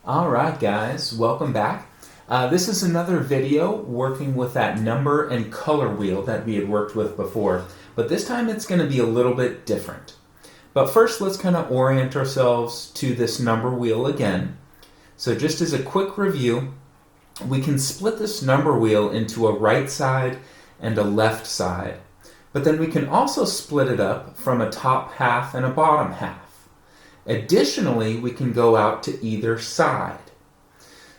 Alright guys, welcome back. This is another video working with that number and color wheel that we had worked with before, but this time it's going to be a little bit different. But first let's kind of orient ourselves to this number wheel again. So just as a quick review, we can split this number wheel into a right side and a left side, but then we can also split it up from a top half and a bottom half. Additionally, we can go out to either side.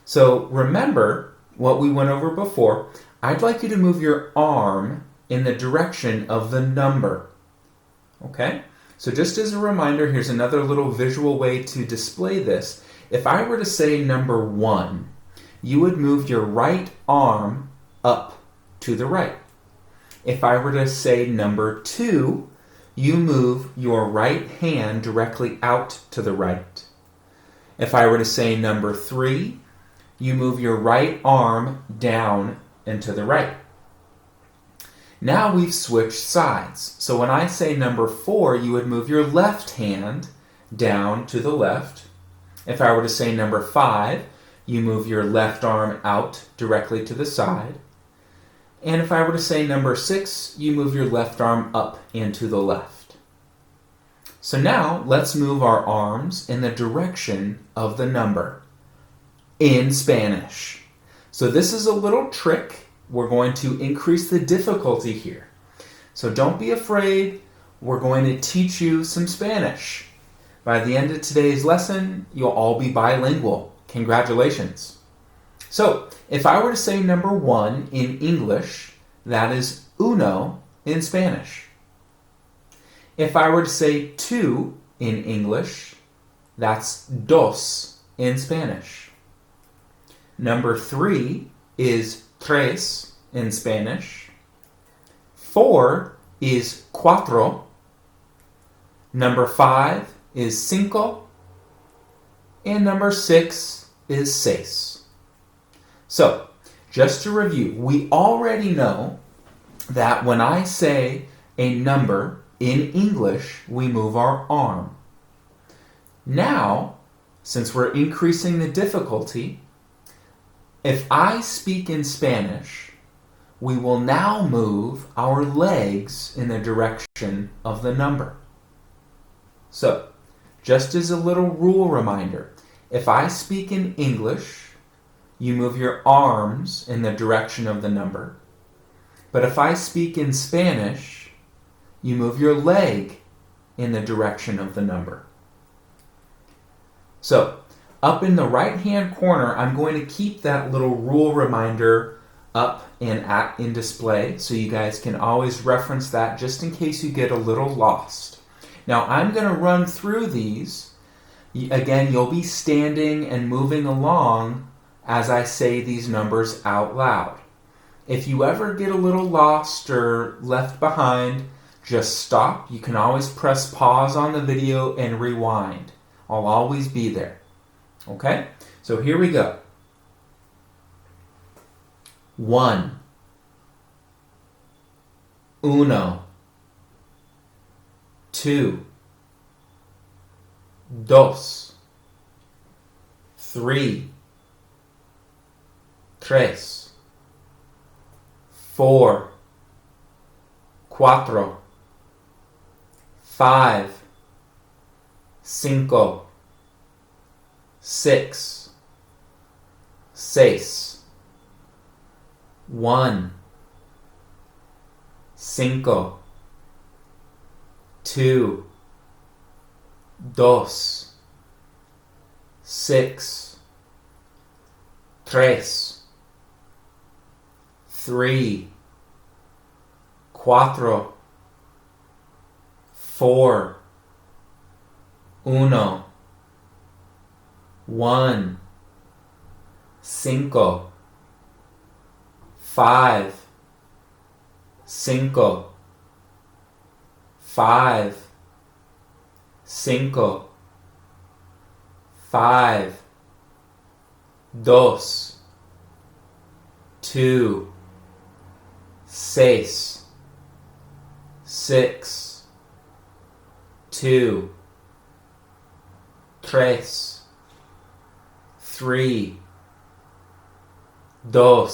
So remember what we went over before. I'd like you to move your arm in the direction of the number. Okay? So just as a reminder, here's another little visual way to display this. If I were to say number 1, you would move your right arm up to the right. If I were to say number 2, you move your right hand directly out to the right. If I were to say number 3, you move your right arm down and to the right. Now we've switched sides. So when I say number 4, you would move your left hand down to the left. If I were to say number 5, you move your left arm out directly to the side. And if I were to say number 6, you move your left arm up and to the left. So now let's move our arms in the direction of the number in Spanish. So this is a little trick. We're going to increase the difficulty here. So don't be afraid. We're going to teach you some Spanish. By the end of today's lesson, you'll all be bilingual. Congratulations. So, if I were to say number 1 in English, that is uno in Spanish. If I were to say 2 in English, that's dos in Spanish. Number 3 is tres in Spanish. 4 is cuatro. Number 5 is cinco. And number 6 is seis. So, just to review, we already know that when I say a number in English, we move our arm. Now, since we're increasing the difficulty, if I speak in Spanish, we will now move our legs in the direction of the number. So, just as a little rule reminder, if I speak in English, you move your arms in the direction of the number. But if I speak in Spanish, you move your leg in the direction of the number. So, up in the right-hand corner, I'm going to keep that little rule reminder up and in display, so you guys can always reference that just in case you get a little lost. Now, I'm going to run through these. Again, you'll be standing and moving along as I say these numbers out loud. If you ever get a little lost or left behind, just stop. You can always press pause on the video and rewind. I'll always be there. Okay? So here we go. 1, uno, 2, dos, 3, tres, 4, cuatro, 5, cinco, 6, seis, 1, cinco, 2, dos, 6, tres, 3, cuatro, 4, uno, 1, cinco, 5, cinco, 5, cinco, 5, dos, 2, seis, 6, 2, tres, 3, 2,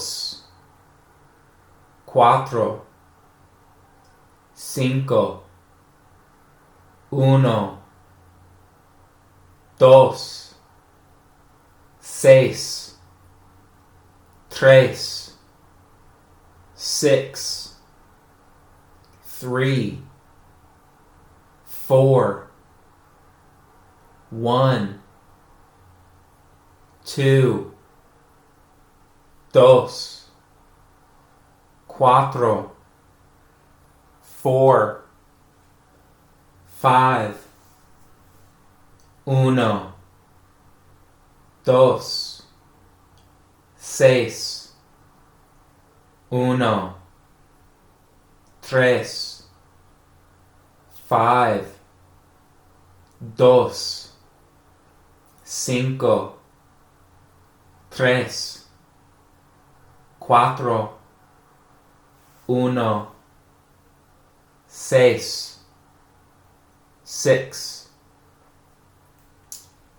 4, 5, 1, 2, 6, 3, 6, 3, 4, 1, 2, 4, 4, 5, 1, 2, 6, 1, 3, 5, 2, 5, 3, 4, 1, 6, 6.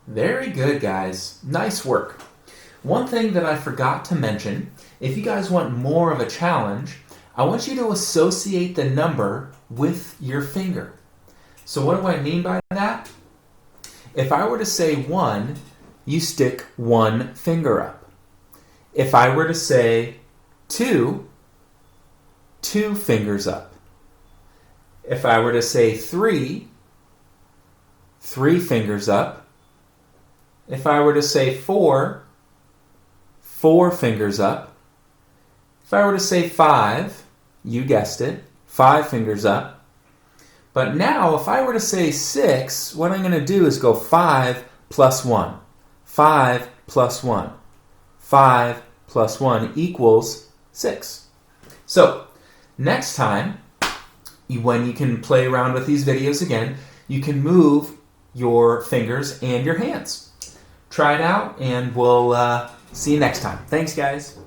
Very good, guys. Nice work. One thing that I forgot to mention, if you guys want more of a challenge, I want you to associate the number with your finger. So what do I mean by that? If I were to say 1, you stick one finger up. If I were to say 2, 2 fingers up. If I were to say 3, 3 fingers up. If I were to say 4, 4 fingers up. If I were to say 5, you guessed it, 5 fingers up. But now, if I were to say 6, what I'm going to do is go 5 plus 1. 5 plus 1. 5 plus 1 equals 6. So, next time, when you can play around with these videos again, you can move your fingers and your hands. Try it out, and we'll see you next time. Thanks, guys.